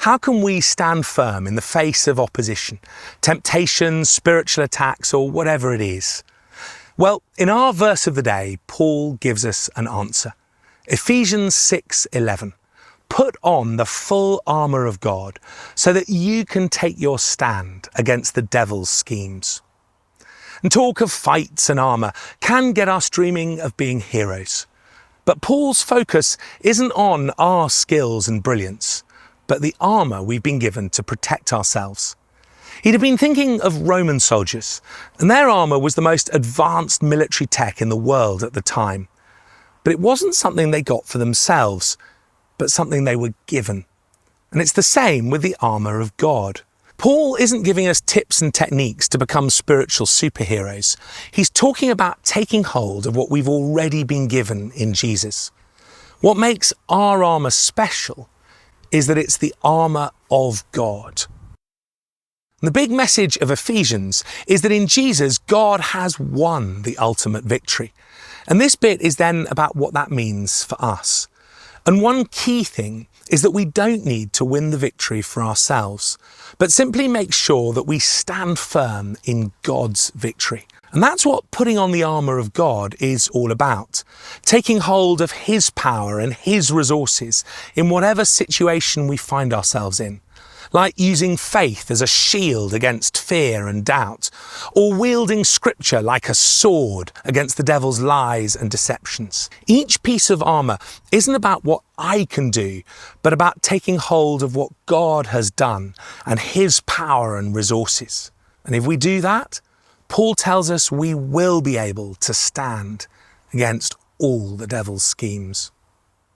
How can we stand firm in the face of opposition, temptations, spiritual attacks, or whatever it is? Well, in our verse of the day, Paul gives us an answer. Ephesians 6:11. Put on the full armour of God so that you can take your stand against the devil's schemes. And talk of fights and armour can get us dreaming of being heroes. But Paul's focus isn't on our skills and brilliance, but the armour we've been given to protect ourselves. He'd have been thinking of Roman soldiers, and their armour was the most advanced military tech in the world at the time. But it wasn't something they got for themselves, but something they were given. And it's the same with the armour of God. Paul isn't giving us tips and techniques to become spiritual superheroes. He's talking about taking hold of what we've already been given in Jesus. What makes our armour special is that it's the armour of God. The big message of Ephesians is that in Jesus, God has won the ultimate victory. And this bit is then about what that means for us. And one key thing is that we don't need to win the victory for ourselves, but simply make sure that we stand firm in God's victory. And that's what putting on the armour of God is all about. Taking hold of His power and His resources in whatever situation we find ourselves in. Like using faith as a shield against fear and doubt, or wielding scripture like a sword against the devil's lies and deceptions. Each piece of armour isn't about what I can do, but about taking hold of what God has done and His power and resources. And if we do that, Paul tells us we will be able to stand against all the devil's schemes.